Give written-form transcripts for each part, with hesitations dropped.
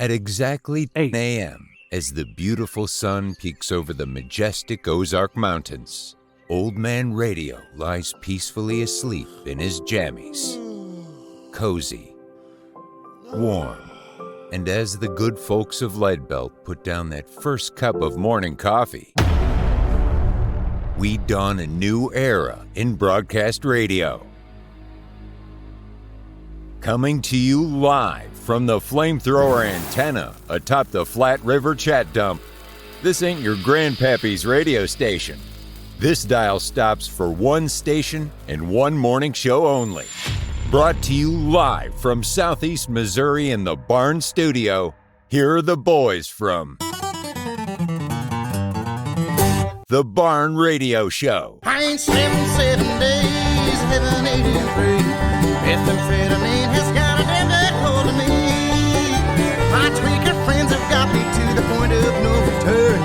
At exactly 10 a.m., as the beautiful sun peeks over the majestic Ozark Mountains, Old Man Radio lies peacefully asleep in his jammies. Cozy, warm, and as the good folks of Leadbelt put down that first cup of morning coffee, we dawn a new era in broadcast radio. Coming to you live from the flamethrower antenna atop the Flat River Chat Dump, this ain't your grandpappy's radio station. This dial stops for one station and one morning show only. Brought to you live from Southeast Missouri in the Barn Studio, here are the boys from The Barn Radio Show. I ain't slept 7 days, living 83. Methamphetamine has got a damn good hold of me. My tweaker friends have got me to the point of no return.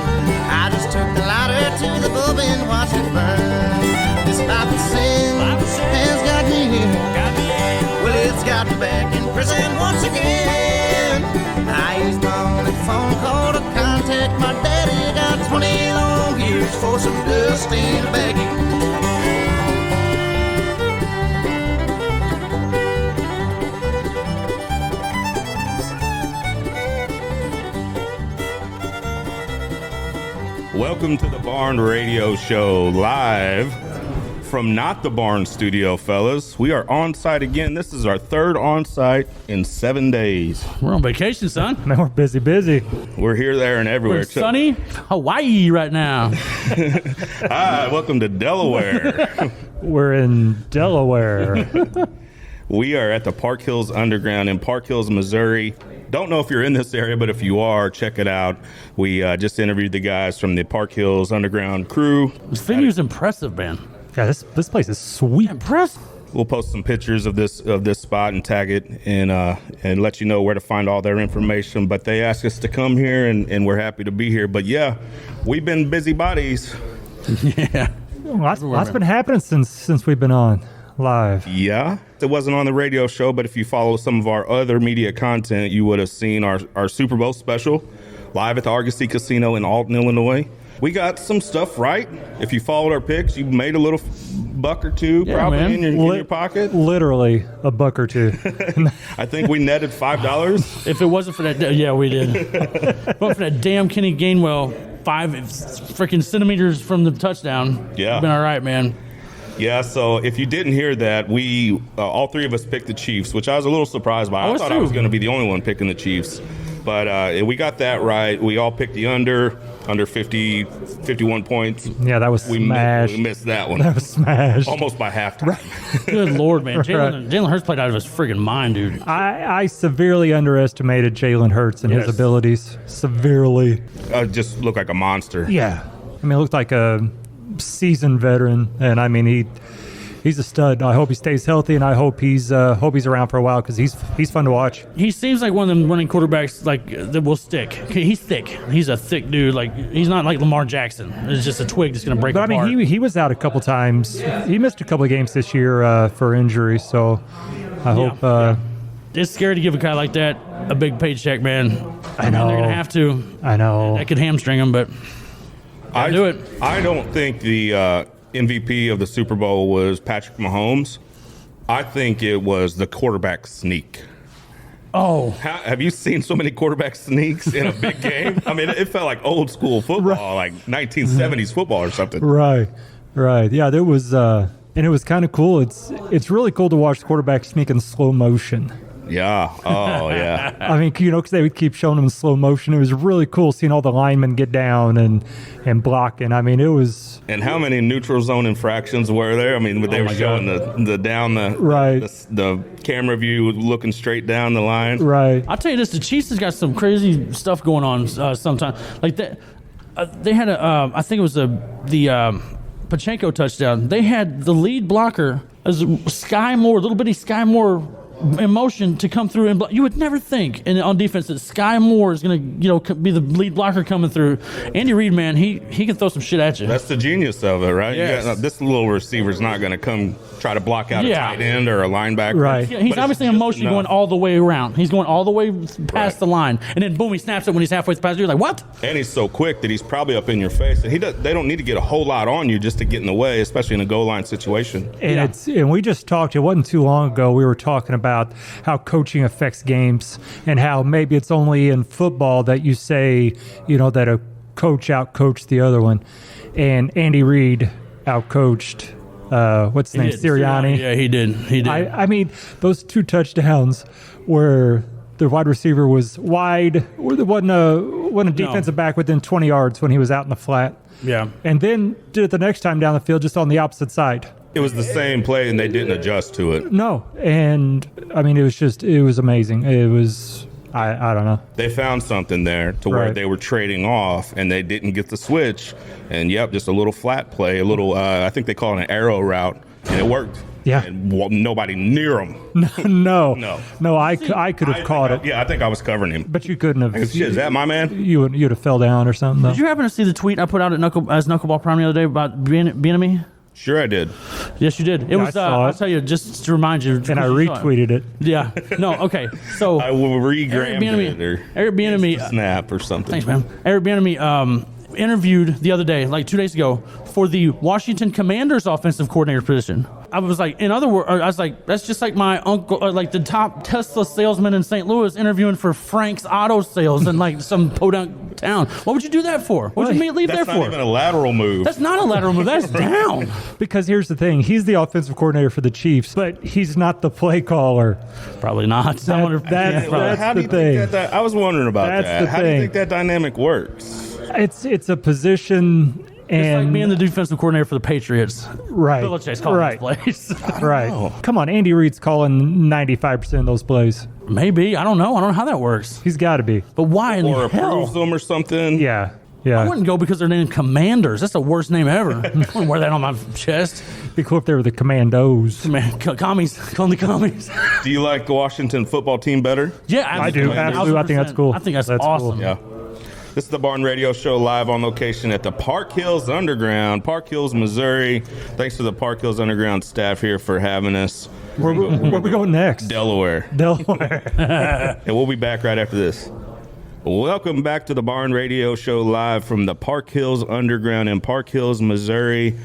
I just took the lighter to the bulb and watched it burn. This 5% has got me here. Well, it's got me back in prison once again. I used my only phone call to contact my daddy. Got 20 long years for some dust in a baggie. Welcome to the Barn Radio Show, live from not the Barn Studio, fellas. We are on site again. This is our third on site in 7 days. We're on vacation, son. Man, we're busy. We're here, there, and everywhere. We're in sunny Hawaii right now. Hi, welcome to Delaware. We're in Delaware. We are at the Park Hills Underground in Park Hills, Missouri. Don't know if you're in this area, but if you are, check it out. We just interviewed the guys from the Park Hills Underground crew. This venue's impressive, man. Yeah, this place is sweet. Impressive. We'll post some pictures of this spot and tag it and let you know where to find all their information. But they asked us to come here, and we're happy to be here. But yeah, we've been busybodies. Yeah. Lots been happening since we've been on live. Yeah. It wasn't on the radio show, but if you follow some of our other media content, you would have seen our Super Bowl special live at the Argosy Casino in Alton, Illinois. We got some stuff right. If you followed our picks, you made a little buck or two, probably in your pocket. Literally a buck or two. I think we netted $5. If it wasn't for that, yeah, we did. But for that damn Kenny Gainwell, 5 freaking centimeters from the touchdown, yeah, been all right, man. Yeah, so if you didn't hear that, we all three of us picked the Chiefs, which I was a little surprised by. I thought I was going to be the only one picking the Chiefs. But we got that right. We all picked the under 50, 51 points. Yeah, that was smashed. We missed that one. That was smashed. Almost by halftime. Right. Good Lord, man. Jalen Hurts played out of his friggin' mind, dude. I severely underestimated Jalen Hurts and his abilities. Severely. Just looked like a monster. Yeah. I mean, it looked like a seasoned veteran, and I mean he's a stud. I hope he stays healthy, and I hope he's around for a while because he's fun to watch. He seems like one of them running quarterbacks like that will stick. He's thick. He's a thick dude. Like he's not like Lamar Jackson. It's just a twig that's gonna break apart. I mean, he was out a couple times. He missed a couple of games this year for injury. So I hope. It's scary to give a guy like that a big paycheck, man. I know they're gonna have to. I know that could hamstring him, but. I do it. I don't think the MVP of the Super Bowl was Patrick Mahomes. I think it was the quarterback sneak. Oh. Have you seen so many quarterback sneaks in a big game? I mean, it felt like old school football, like 1970s football or something. Right. Yeah, there was, and it was kind of cool. It's really cool to watch the quarterback sneak in slow motion. Yeah. Oh, yeah. I mean, because they would keep showing them in slow motion. It was really cool seeing all the linemen get down and blocking. I mean, it was. And how many neutral zone infractions were there? I mean, they were showing the camera view looking straight down the line. Right. I'll tell you this: the Chiefs has got some crazy stuff going on sometimes. Like that, they had I think it was the Pacheco touchdown. They had the lead blocker as Sky Moore, little bitty Sky Moore. In motion to come through and block. You would never think on defense that Sky Moore is going to be the lead blocker coming through. Andy Reid, man, he can throw some shit at you. That's the genius of it, right? Yes. This little receiver's not going to come try to block out Yeah. a tight end or a linebacker. Right. Yeah, he's But it's obviously in just motion enough. going all the way around. He's going all the way past Right. the line. And then, boom, he snaps it when he's halfway past. You're like, what? And he's so quick that he's probably up in your face. And they don't need to get a whole lot on you just to get in the way, especially in a goal line situation. And and we just talked, it wasn't too long ago, we were talking about how coaching affects games and how maybe it's only in football that you say, that a coach outcoached the other one. And Andy Reid outcoached, what's his name, He did. Sirianni. Yeah, he did. He did. I mean, those 2 touchdowns where the wide receiver was wide, where there wasn't a defensive back within 20 yards when he was out in the flat. yeah. And then did it the next time down the field, just on the opposite side. It was the same play, and they didn't adjust to it. No, and I mean, it was amazing. It was, I don't know. They found something there to where Right. they were trading off, and they didn't get the switch. And just a little flat play, a little, I think they call it an arrow route, and it worked. Yeah. And nobody near him. No, I could have caught it, Yeah, I think I was covering him. but you couldn't have. Shit, is that my man? You'd have fell down or something. Did you happen to see the tweet I put out at Knuckleball Prime the other day about Bieniemy? Sure, I did. Yes, you did. It Yeah, was. I saw I'll it. tell you just to remind you. And I because you saw it. retweeted it. Yeah. No. Okay. So I will Eric re-grammed it or Bieniemy. snap or something. Thanks, man. Eric Bieniemy interviewed the other day, like 2 days ago, for the Washington Commanders offensive coordinator position. I was like, in other words, I was like, that's just like my uncle, like the top Tesla salesman in St. Louis interviewing for Frank's Auto Sales in like some podunk town. What would you do that for? What would you leave there That's not for? even a lateral move. That's not a lateral move. That's down. Because here's the thing, he's the offensive coordinator for the Chiefs, but he's not the play caller. Probably not. I wonder if- that's- yeah, probably. How do you the thing. think that I was wondering about That's that. the How do you thing. think that dynamic works? It's a position, It's and like being the defensive coordinator for the Patriots. right, Belichick's calling right, those plays. right. Come on, Andy Reid's calling 95% of those plays. Maybe. I don't know. I don't know how that works. He's got to be. But why in Or the hell? approves them or something? Yeah, I yeah. wouldn't go because they're named Commanders. That's the worst name ever. I wouldn't wear that on my chest. Be cool if they were the Commandos. Man, commies. Call them the commies. Do you like the Washington football team better? Yeah, I do. Absolutely. I think that's cool. I think that's That's cool. awesome. Yeah. This is the Barn Radio Show live on location at the Park Hills Underground, Park Hills, Missouri. Thanks to the Park Hills Underground staff here for having us. Where we going next? Delaware. Delaware. And we'll be back right after this. Welcome back to the Barn Radio Show live from the Park Hills Underground in Park Hills, Missouri.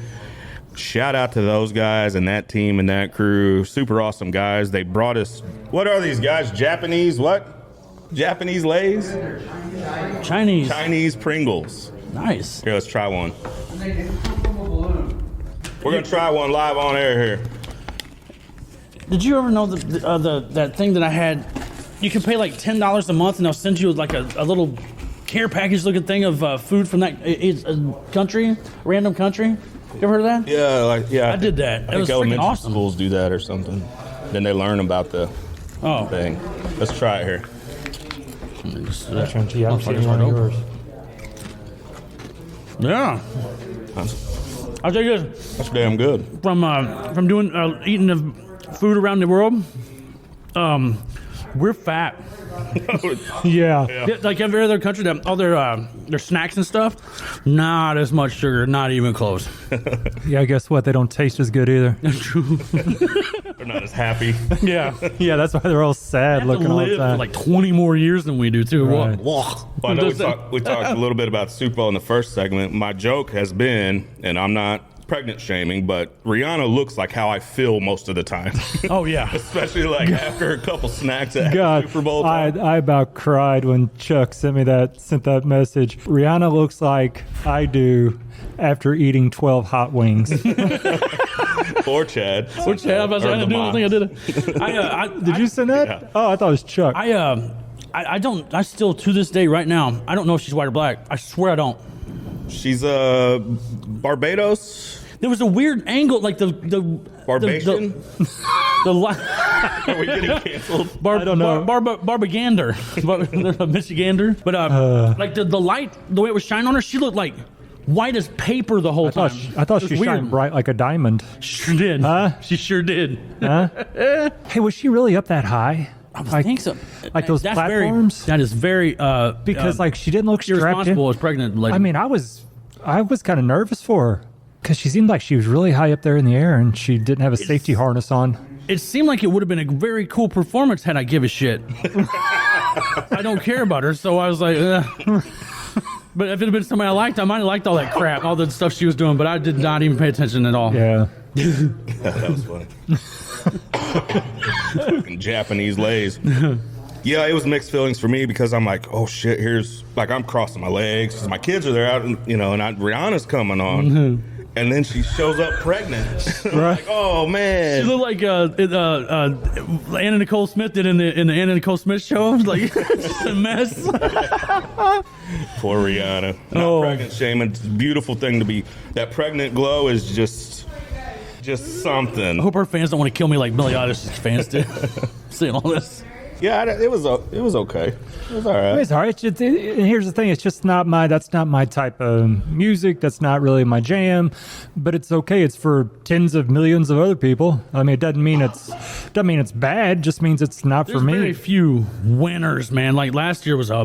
Shout out to those guys and that team and that crew. Super awesome guys. They brought us, what are these guys? Japanese what? Japanese Lays? Chinese. Chinese Pringles. Nice. Here, let's try one. We're going to try one live on air here. Did you ever know that thing that I had? You can pay like $10 a month and they'll send you like a little care package looking thing of food from that country, random country. You ever heard of that? Yeah. I did that. I It was think freaking elementary awesome. schools do that or something. Then they learn about the Oh. thing. Let's try it here. Gee, I'm seeing one of yours. Yeah. I'll tell you this. That's damn good. From doing eating the food around the world, we're fat. Yeah. Yeah, like every other country, that all their snacks and stuff, not as much sugar, not even close. Yeah, guess what? They don't taste as good either. They're not as happy. Yeah, Yeah, that's why they're all sad they have looking to all the live for time. like 20 more years than we do too. Right. Whoa. Well, I know we talked a little bit about Super Bowl in the first segment. My joke has been, and I'm not pregnant shaming, but Rihanna looks like how I feel most of the time. Oh yeah. Especially like after a couple snacks at God, Super Bowl time. I about cried when Chuck sent that message. Rihanna looks like I do after eating 12 hot wings. Or Chad. Which I was Or trying to the do mom. the thing I did. Did you send that? Yeah. Oh, I thought it was Chuck. I still to this day right now, I don't know if she's white or black. I swear I don't. She's Barbados. There was a weird angle, like the Barbation? the Are we getting canceled? I don't know. Barbagander, Michigander. But like the light, the way it was shining on her, she looked like white as paper the whole I thought time. I thought It she was weird. shined bright like a diamond. Sure did. Huh? She sure did. Hey, was she really up that high? I think so. like those That's platforms? that is very Because like she didn't look strapped in. irresponsible as pregnant lady. I mean, I was kind of nervous for her. Because she seemed like she was really high up there in the air, and she didn't have a safety harness on. It seemed like it would have been a very cool performance had I give a shit. I don't care about her, so I was like, But if it had been somebody I liked, I might have liked all that crap, all the stuff she was doing, but I did not even pay attention at all. Yeah. That was funny. Fucking Japanese lays. Yeah, it was mixed feelings for me because I'm like, oh shit, here's like I'm crossing my legs because my kids are there out, and Rihanna's coming on, and then she shows up pregnant. Right. Like, oh man, She looked like Anna Nicole Smith did in the Anna Nicole Smith show. Like just a mess. poor Rihanna. Not Oh. pregnant shaming. It's a beautiful thing to be. That pregnant glow is just something. I hope her fans don't want to kill me like Billie Eilish's fans did. Seeing all this. Yeah, it was okay. It was all right. It's all right. And here's the thing: it's just that's not my type of music. That's not really my jam. But it's okay. It's for tens of millions of other people. I mean, it doesn't mean it's bad. It just means it's not There's for me. very few winners, man. Like last year was a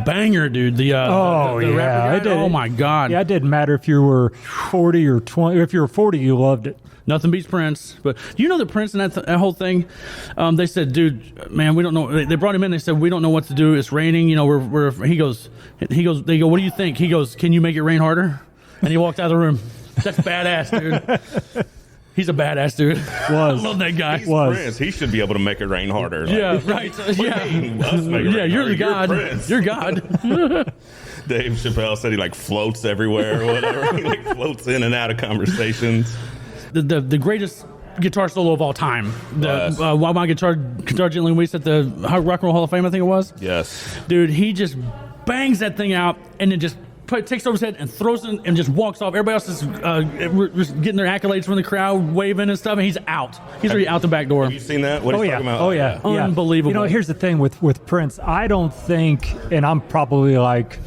banger, dude. The rapper guy. it did. Oh my god. Yeah, it didn't matter if you were 40 or 20. If you were 40, you loved it. Nothing beats Prince. But you know that Prince and that whole thing, they said, dude, man, we don't know. They brought him in. They said, we don't know what to do. It's raining. You know, they go, what do you think? He goes, can you make it rain harder? And he walked out of the room. That's badass, dude. He's a badass dude. I love that guy. He's Prince. He should be able to make it rain harder. Like, Yeah, right. Yeah. yeah, You're the God. Prince. You're God. Dave Chappelle said he like floats everywhere or whatever. He like floats in and out of conversations. The greatest guitar solo of all time. Yes. While my guitar gently weeps at the Rock and Roll Hall of Fame, I think it was. Yes. Dude, he just bangs that thing out and then just takes it over his head and throws it and just walks off. Everybody else is getting their accolades from the crowd, waving and stuff, and he's out. He's already out the back door. Have you seen that? What are you talking about? Oh yeah. Unbelievable. You know, here's the thing with Prince. I don't think, and I'm probably like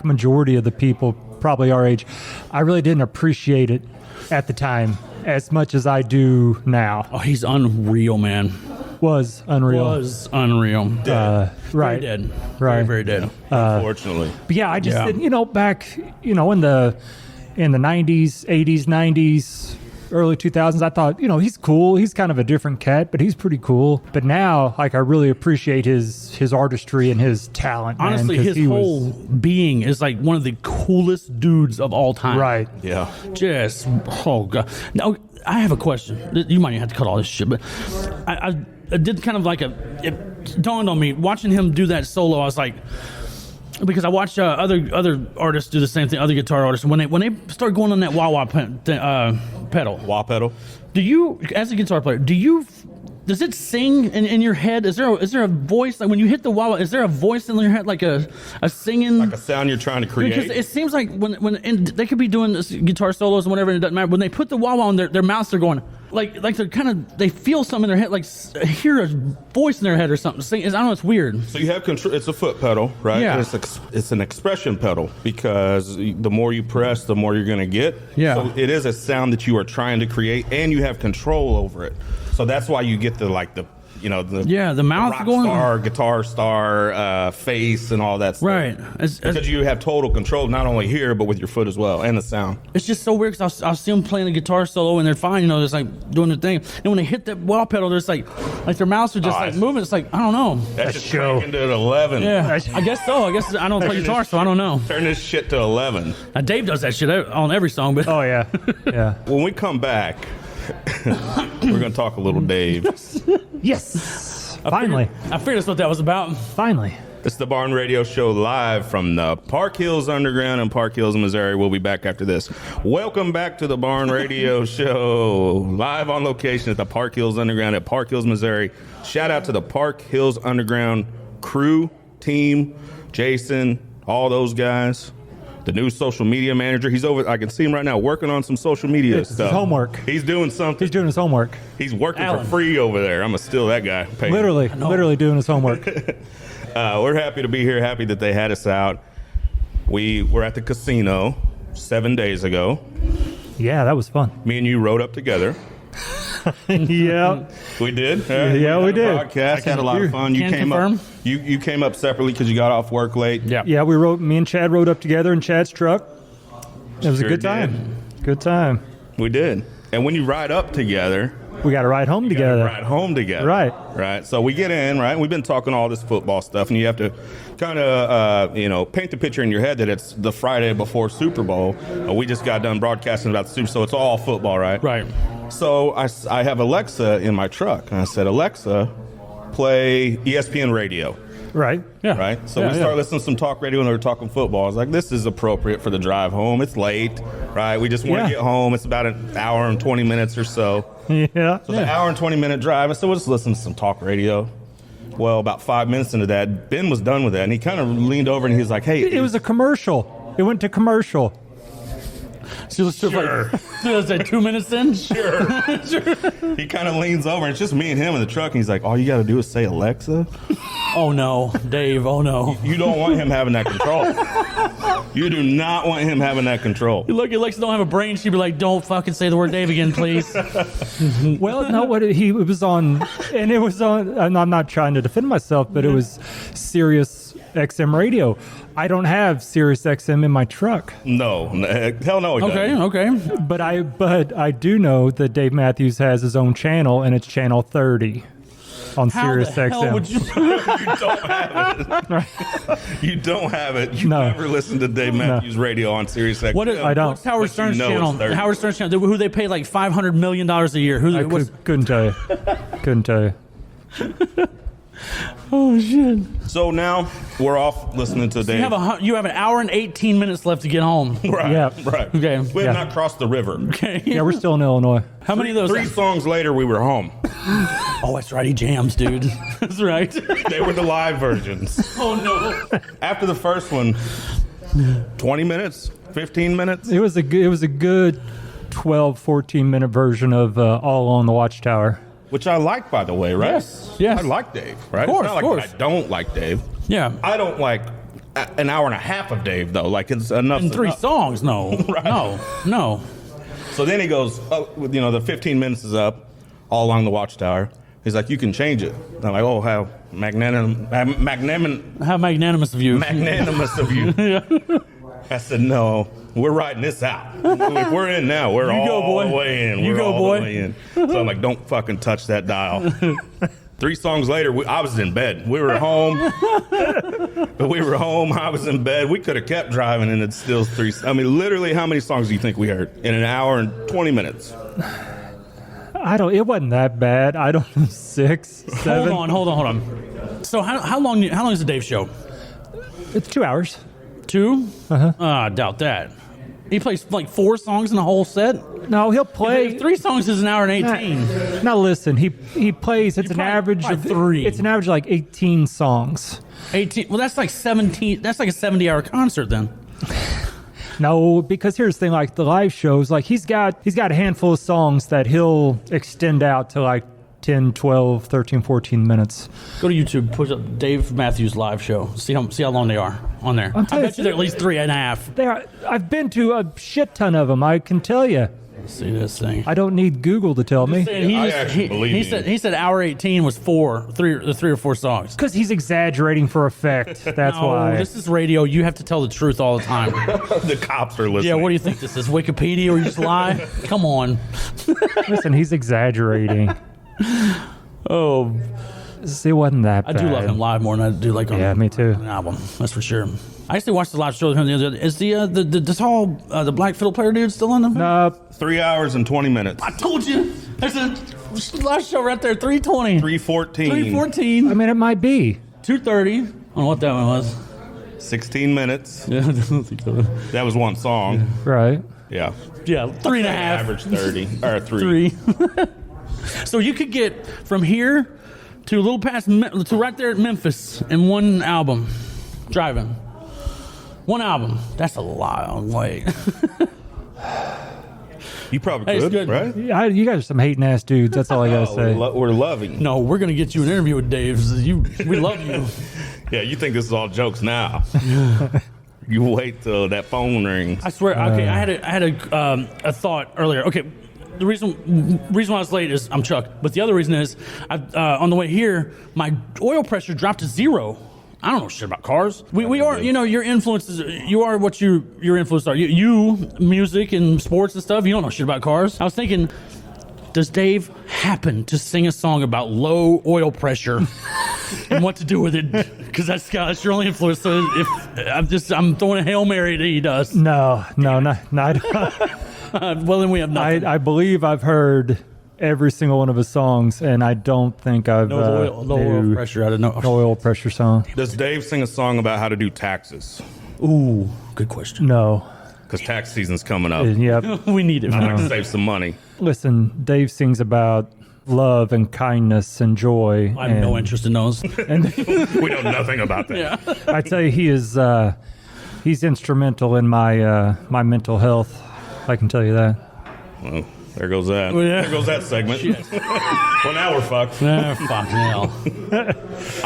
majority of the people probably our age, I really didn't appreciate it at the time as much as I do now. Oh, he's unreal, man. Was unreal. Dead. Right. Very dead. Right. Very, very dead. Unfortunately. But yeah, I just Yeah. didn't, back, in the 90s, 80s, 90s, early 2000s, I thought, he's cool. He's kind of a different cat, but he's pretty cool. But now, I really appreciate his artistry and his talent. man, Honestly, 'cause his he whole being is like one of the coolest dudes of all time. Right. Yeah. Just, oh god. Now I have a question. You might have to cut all this shit, but I did kind of like it dawned on me watching him do that solo. I was like, because I watch other artists do the same thing, other guitar artists, and when they start going on that wah-wah pedal, Wah pedal. do you, as a guitar player, does it sing in your head? Is there a voice, like when you hit the wah-wah, is there a voice in your head, like a singing? Like a sound you're trying to create. Because it seems like and they could be doing this guitar solos and whatever, and it doesn't matter. When they put the wah-wah on their mouths, they're going like they're they feel something in their head, like hear a voice in their head or something. I don't know, it's weird. So you have control. It's a foot pedal, right? Yeah. It's an expression pedal because the more you press, the more you're going to get. Yeah. So it is a sound that you are trying to create, and you have control over it. So that's why you get the mouth rock going star, guitar star, face, and all that stuff. right. Because you have total control, not only here but with your foot as well, and the sound. It's just so weird because I'll see them playing a guitar solo and they're fine, just like doing their thing. And when they hit that wah pedal, there's like their mouths are just moving. It's like, I don't know. That's just show. cranking to 11. Yeah, I guess so. I guess I don't play guitar, so I don't know. Turn this shit to 11. Now, Dave does that shit on every song, but Oh yeah. Yeah. When we come back, we're going to talk a little Dave. Yes. Finally. I figured that's what that was about. Finally. It's the Barn Radio Show live from the Park Hills Underground in Park Hills, Missouri. We'll be back after this. Welcome back to the Barn Radio Show, live on location at the Park Hills Underground at Park Hills, Missouri. Shout out to the Park Hills Underground crew, team, Jason, all those guys. The new social media manager. He's over. I can see him right now working on some social media It's stuff. his homework. He's doing something. He's doing his homework. He's working Alan. for free over there. I'm going to steal that guy. Pay him. Literally doing his homework. We're happy to be here. Happy that they had us out. We were at the casino 7 days ago. Yeah, that was fun. Me and you rode up together. Yeah. We did. Yeah, we had a did. Broadcast, had a lot of fun. You Can came confirm. up. You came up separately because you got off work late. Yeah. Yeah, me and Chad rode up together in Chad's truck. It was Sure a good did. time. Good time. We did. And when you ride up together, We got to ride home you gotta together. ride home together. Right. Right. So we get in, right? We've been talking all this football stuff, and you have to kind of, paint the picture in your head that it's the Friday before Super Bowl. We just got done broadcasting about the Super, so it's all football, right? Right. So I have Alexa in my truck, and I said, Alexa, play ESPN radio. Right. Yeah. Right? So Yeah, we started listening to some talk radio and they were talking football. I was like, this is appropriate for the drive home. It's late, right? We just want to Yeah. get home. It's about an hour and 20 minutes or so. Yeah. So the hour and 20-minute drive, I said, we'll just listen to some talk radio. Well, about 5 minutes into that, Ben was done with that, and he kind of leaned over and he was like, hey. It was a commercial. It went to commercial. So let's just is that 2 minutes in? Sure. He kind of leans over, and it's just me and him in the truck, and he's like, all you got to do is say Alexa. Oh no, Dave. Oh no. You don't want him having that control. You do not want him having that control. Look, Alexa don't have a brain. She'd be like, "Don't fucking say the word Dave again, please." Well, no, it was on, and it was on, and I'm not trying to defend myself, but it was Sirius XM radio. I don't have Sirius XM in my truck, No. Hell no, he Okay, doesn't. okay. but I do know that Dave Matthews has his own channel, and it's channel 30 on How Sirius the hell XM. would you? You don't have it. You don't have it. You No. never listen to Dave Matthews Radio on Sirius XM. What is, I don't. What's Howard But you Stern's know it's channel? 30. Howard Stern's channel. Who they pay like $500 million a year? Who? I What's, couldn't tell you. Couldn't tell you. oh shit! So now we're off listening to Dave. You have an hour and 18 minutes left to get home. Right, Yeah. right. Okay. We have Yeah. not crossed the river. Okay. Yeah, we're still in Illinois. How many of those? 3 songs later, we were home. Oh, that's right. He jams, dude. That's right. They were the live versions. Oh no. After the first one, 20 minutes, 15 minutes. It was a good 12, 14-minute version of All on the Watchtower. Which I like, by the way, right? Yes. I like Dave, right? Of course, it's not of like course. I don't like Dave. Yeah. I don't like an hour and a half of Dave, though. Like, it's enough. In 3 songs, no. Right. No. So then he goes, the 15 minutes is up, all along the Watchtower. He's like, you can change it. I'm like, oh, how magnanimous How magnanimous of you. of you. I said, no, we're riding this out. If we're in now, we're You go, all boy. the way in. You We're go, all boy. the way in. So I'm like, don't fucking touch that dial. 3 songs later, I was in bed. We were home. I was in bed. We could have kept driving, and it's still 3. I mean, literally, how many songs do you think we heard in an hour and 20 minutes? It wasn't that bad. I don't know, 6, 7. Hold on. So how long is the Dave show? It's 2 hours. 2? I doubt that. He plays like 4 songs in the whole set. No, he'll play. 3 songs is an hour and 18. Now listen, he plays. It's an probably- average probably of 3. It's an average of like 18 songs. 18. Well, that's like 17. That's like a 70-hour concert then. No, because here's the thing: like the live shows, like he's got a handful of songs that he'll extend out to like 10, 12, 13, 14 minutes. Go to YouTube, put up Dave Matthews live show. See how long they are on there. I telling bet you they're at least 3.5. I've been to a shit ton of them. I can tell you. Let's see this thing. I don't need Google to tell me. And I actually believe he you. said he said hour 18 was 3 or 4 songs. Because he's exaggerating for effect. That's No, why. this is radio. You have to tell the truth all the time. The cops are listening. Yeah, what do you think this is? Wikipedia or you just lie? Come on. Listen, he's exaggerating. Oh, It wasn't that I bad. do love him live more than I do like on Yeah, me too. an album. That's for sure. I actually watched the live show with him the other day. Is the tall the black fiddle player dude still in them? No, 3 hours and 20 minutes. I told you. There's a live show right there. 3:20. 3:14. 3:14. I mean, it might be. 2:30. I don't know what that one was. 16 minutes. Yeah, I don't think so. That was one song. Right. Yeah. Yeah, 3.5. Average 30 or 3. 3. So you could get from here to a little past to right there at Memphis in one album, driving. One album. That's a long way. You probably Hey, it's could, good. right? Yeah, you guys are some hating ass dudes. That's all I gotta Oh, say. we're loving. No, we're gonna get you an interview with Dave. We love you. Yeah, you think this is all jokes now. You wait till that phone rings. I swear. Okay, I had a thought earlier. Okay, the reason why I was late is I'm Chuck, but the other reason is on the way here my oil pressure dropped to 0 I don't know shit about cars. We are, your influences. You are what your influences are. You, music and sports and stuff. You don't know shit about cars. I was thinking, does Dave happen to sing a song about low oil pressure and what to do with it? Because that's your only influence. So if I'm throwing a Hail Mary that he does. No, not. Well, then we have nothing. I believe I've heard every single one of his songs, and I don't think I've low oil pressure. I don't know. No oil pressure song. Does Dave sing a song about how to do taxes? Ooh, good question. No. Because tax season's coming up. Yep. We need it. I can save some money. Listen, Dave sings about love and kindness and joy. I have no interest in those. We know nothing about that. Yeah. I tell you, he's instrumental in my my mental health. I can tell you that. Well, there goes that. Well, yeah. There goes that segment. Well, now we're fucked. Fuck hell.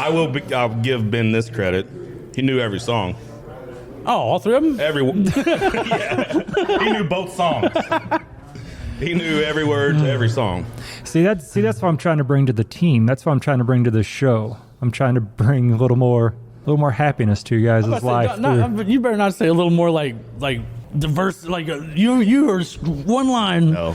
I'll give Ben this credit. He knew every song. Oh, all three of them? Yeah. He knew both songs. He knew every word to every song. See, that's what I'm trying to bring to the team. That's what I'm trying to bring to the show. I'm trying to bring a little more happiness to you guys' life. You better not say a little more like diverse. Like you are one line. No.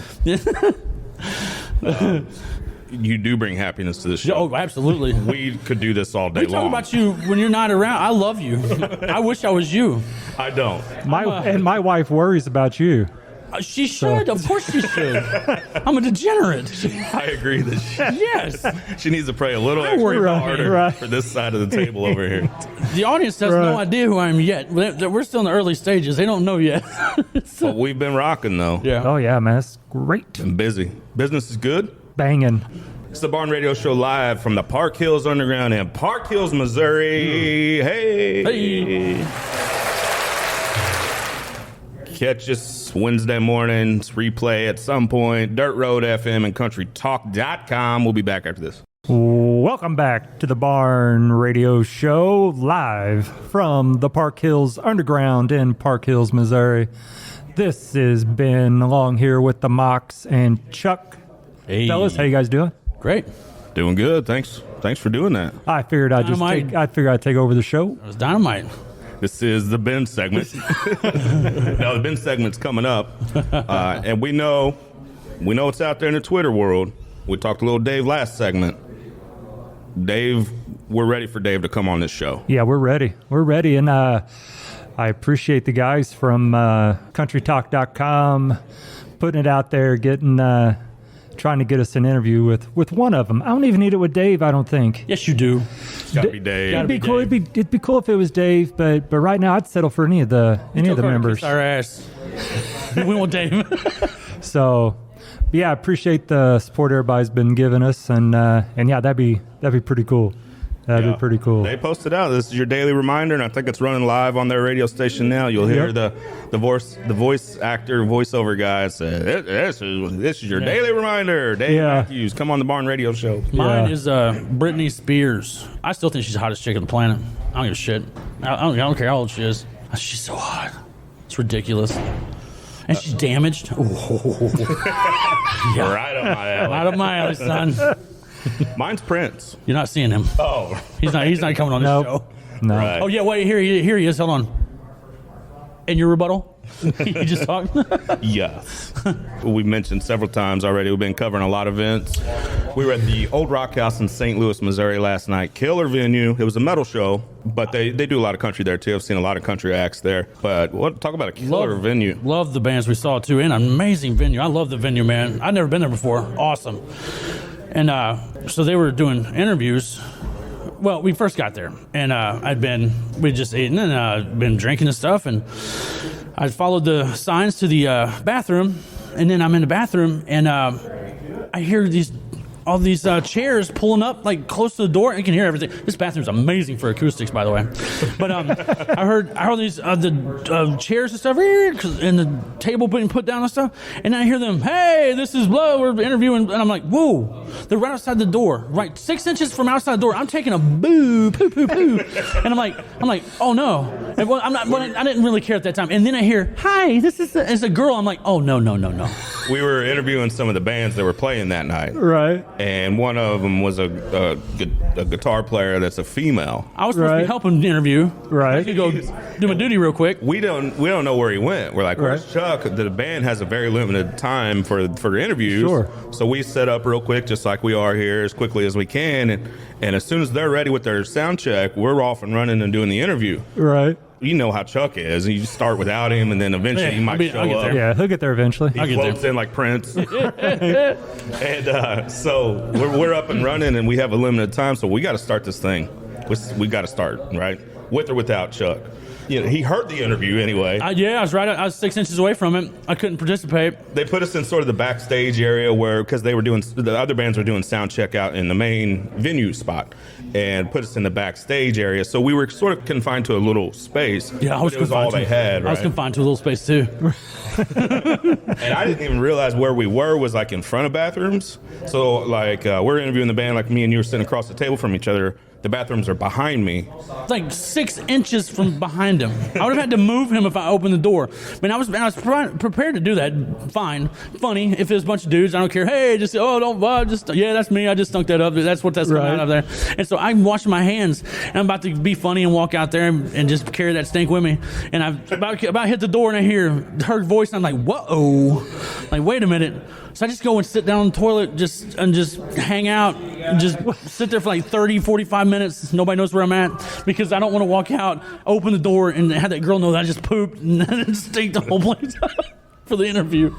You do bring happiness to the show. Oh, absolutely. We could do this all day We long. talk about you when you're not around. I love you. I wish I was you. I don't. My wife worries about you. She should. Of course she should. I'm a degenerate. I agree that Yes. she needs to pray a little worry extra about harder for this side of the table over here. The audience has no idea who I am yet. We're still in the early stages. They don't know yet. But we've been rocking, though. Yeah. Oh yeah, man, it's great. Been busy. Business is good. Banging. It's the Barn Radio Show live from the Park Hills Underground in Park Hills, Missouri. Hey. Catch us Wednesday mornings, replay at some point, Dirt Road FM and CountryTalk.com. We'll be back after this. Welcome back to the Barn Radio Show, live from the Park Hills Underground in Park Hills, Missouri. This is Ben along here with the Mox and Chuck. Hey. Fellas, how you guys doing? Great. Doing good. Thanks for doing that. I figured I'd take over the show. It was dynamite. This is the Ben segment. No, the Ben segment's coming up. And we know what's out there in the Twitter world. We talked a little Dave last segment. Dave, we're ready for Dave to come on this show. Yeah, we're ready. We're ready. And I appreciate the guys from CountryTalk.com putting it out there, trying to get us an interview with one of them. I don't even need it with Dave, I don't think. Yes, you do. It's gotta be Dave. It'd be cool. It'd be cool if it was Dave, but right now I'd settle for any of the members. Our ass. We want Dave. So, yeah, I appreciate the support everybody's been giving us, and yeah, that'd be pretty cool. That'd be pretty cool. They posted out. This is your daily reminder, and I think it's running live on their radio station now. You'll hear the voice actor, voiceover guy say, "This is your daily reminder." Dave Matthews, come on the Barn Radio Show. Mine is Britney Spears. I still think she's the hottest chick on the planet. I don't give a shit. I don't care how old she is. She's so hot. It's ridiculous. And she's damaged. Right up my alley. Right up my alley, son. Mine's Prince. You're not seeing him. Oh, He's not coming on this show. No. Right. Oh yeah, wait, here he is. Hold on. And your rebuttal? You just talked? Yes. We mentioned several times already. We've been covering a lot of events. We were at the Old Rock House in St. Louis, Missouri last night. Killer venue. It was a metal show, but they do a lot of country there too. I've seen a lot of country acts there. But talk about a killer venue. Love the bands we saw too. And an amazing venue. I love the venue, man. I've never been there before. Awesome. And so they were doing interviews. Well, we first got there, and we'd just eaten and been drinking and stuff, and I followed the signs to the bathroom, and then I'm in the bathroom, and I hear all these chairs pulling up like close to the door. You can hear everything. This bathroom's amazing for acoustics, by the way. But I heard these the chairs and stuff, and the table being put down and stuff. And I hear them, "Hey, this is blah. We're interviewing," and I'm like, "Whoa!" They're right outside the door, right 6 inches from outside the door. I'm taking a poo, and I'm like, oh no. And well, I didn't really care at that time. And then I hear, hi, this is it's a girl. I'm like, oh no. We were interviewing some of the bands that were playing that night. Right. And one of them was a guitar player that's a female. I was supposed to be helping the interview. Right. I could go do my duty real quick. We don't know where he went. We're like, where's Chuck? The band has a very limited time for interviews. Sure. So we set up real quick, just like we are here, as quickly as we can. And as soon as they're ready with their sound check, we're off and running and doing the interview. Right. You know how Chuck is. You start without him, and then eventually he might show up. Yeah, he'll get there eventually. He floats in like Prince. And so we're up and running, and we have a limited time, so we got to start this thing. We got to start, right? With or without Chuck. You know, he heard the interview anyway. I was right. I was 6 inches away from it. I couldn't participate. They put us in sort of the backstage area because the other bands were doing sound check out in the main venue spot, and put us in the backstage area. So we were sort of confined to a little space. Yeah, it was all they had. Right? I was confined to a little space too. And I didn't even realize where we was like in front of bathrooms. So like we're interviewing the band, like me and you were sitting across the table from each other. The bathrooms are behind me. It's like 6 inches from behind him. I would have had to move him if I opened the door. I mean, I was prepared to do that. Fine, funny. If there's a bunch of dudes, I don't care. Hey, that's me. I just stunk that up. That's what that's coming out of there. And so I'm washing my hands, and I'm about to be funny and walk out there and just carry that stink with me. And I about hit the door, and I hear her voice, and I'm like, whoa, like wait a minute. So I just go and sit down on the toilet, just hang out, just sit there for like 30, 45 minutes. Nobody knows where I'm at because I don't want to walk out, open the door, and have that girl know that I just pooped and stink the whole place for the interview.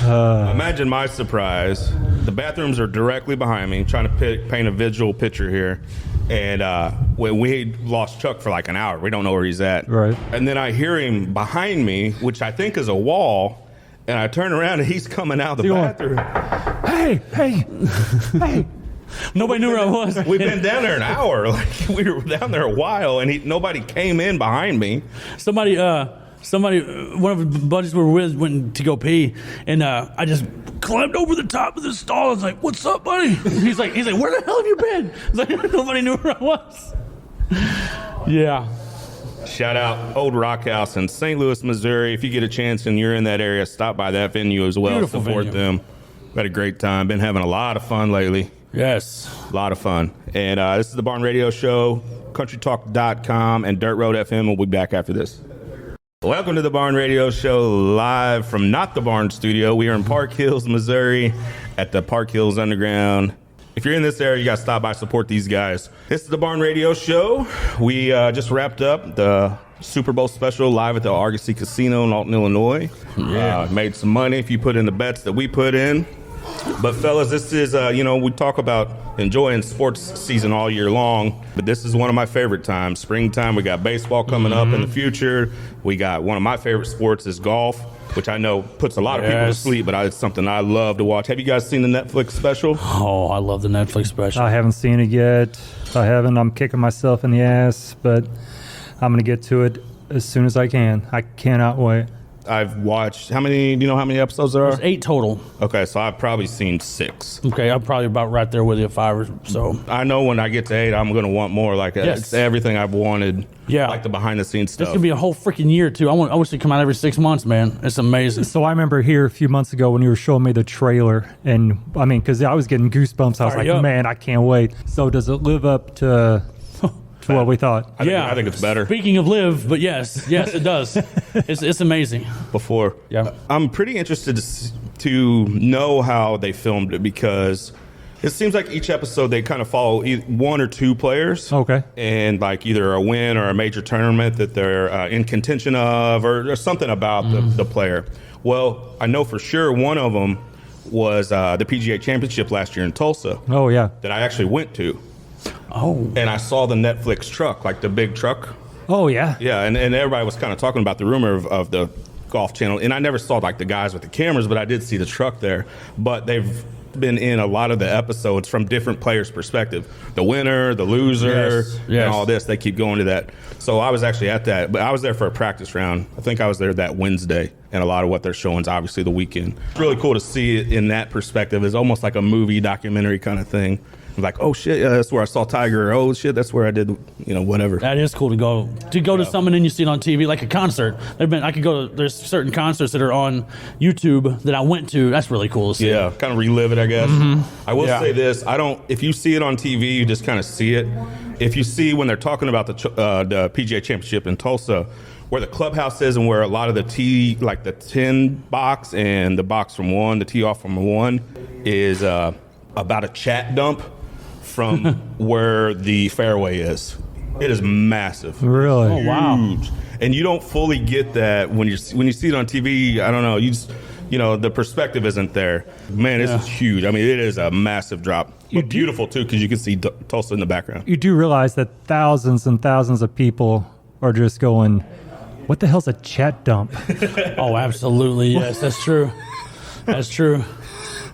Imagine my surprise. The bathrooms are directly behind me, trying to paint a visual picture here. And we lost Chuck for like an hour. We don't know where he's at. Right. And then I hear him behind me, which I think is a wall. And I turn around and he's coming out of the bathroom. Hey. Nobody knew where I was. We've been down there an hour. Like we were down there a while, and nobody came in behind me. Somebody, one of the buddies we were with went to go pee, and I just climbed over the top of the stall. I was like, "What's up, buddy?" He's like, "Where the hell have you been?" I was like, nobody knew where I was. Yeah. Shout out Old Rock House in St. Louis, Missouri. If you get a chance and you're in that area, stop by that venue as well. Beautiful Support venue. them. We had a great time. Been having a lot of fun lately. Yes. A lot of fun. And this is the Barn Radio Show, countrytalk.com, and Dirt Road FM. We'll be back after this. Welcome to the Barn Radio Show, live from not the Barn Studio. We are in Park Hills, Missouri, at the Park Hills Underground. If you're in this area, you got to stop by, support these guys. This is the Barn Radio Show. We just wrapped up the Super Bowl special live at the Argosy Casino in Alton, Illinois. Yeah. Made some money if you put in the bets that we put in. But fellas, this is, we talk about enjoying sports season all year long, but this is one of my favorite times. Springtime, we got baseball coming up in the future. We got one of my favorite sports is golf, which I know puts a lot of people to sleep, but it's something I love to watch. Have you guys seen the Netflix special? Oh, I love the Netflix special. I haven't seen it yet. I haven't. I'm kicking myself in the ass, but I'm going to get to it as soon as I can. I cannot wait. I've watched, do you know how many episodes there are? There's 8 total. Okay, so I've probably seen 6. Okay, I'm probably about right there with you, 5 or so. I know when I get to 8, I'm going to want more. Like, it's everything I've wanted. Yeah. Like the behind-the-scenes stuff. It's going to be a whole freaking year, too. I wish it'd come out every 6 months, man. It's amazing. So I remember here a few months ago when you were showing me the trailer, and I mean, because I was getting goosebumps. I was like, man, I can't wait. So does it live up to what we thought? I think it's better. Speaking of live, but yes, it does. It's amazing. Before. Yeah. I'm pretty interested to know how they filmed it because it seems like each episode they kind of follow one or two players. Okay. And like either a win or a major tournament that they're in contention of or something about the player. Well, I know for sure one of them was the PGA Championship last year in Tulsa. Oh, yeah. That I actually went to. Oh. And I saw the Netflix truck, like the big truck. Oh, yeah. Yeah, and everybody was kind of talking about the rumor of the Golf Channel. And I never saw like the guys with the cameras, but I did see the truck there. But they've been in a lot of the episodes from different players' perspective. The winner, the loser, and all this. They keep going to that. So I was actually at that, but I was there for a practice round. I think I was there that Wednesday, and a lot of what they're showing is obviously the weekend. It's really cool to see it in that perspective. It's almost like a movie documentary kind of thing. Like, oh shit, yeah, that's where I saw Tiger. Oh shit, that's where I did, whatever. That is cool to go to something and you see it on TV, like a concert. There's certain concerts that are on YouTube that I went to. That's really cool to see. Yeah, kind of relive it, I guess. Mm-hmm. I will say this: if you see it on TV, you just kind of see it. If you see when they're talking about the PGA Championship in Tulsa, where the clubhouse is and where a lot of the tee, like the 10 box and the box from one, the tee off from one, is about a chat dump from where the fairway is. It is massive. Really? Oh, wow. Huge. And you don't fully get that when you see it on TV. I don't know. You just, the perspective isn't there. Man, this is huge. I mean, it is a massive drop. But beautiful, too, because you can see Tulsa in the background. You do realize that thousands and thousands of people are just going, what the hell's a chat dump? Oh, absolutely. Yes, that's true. That's true.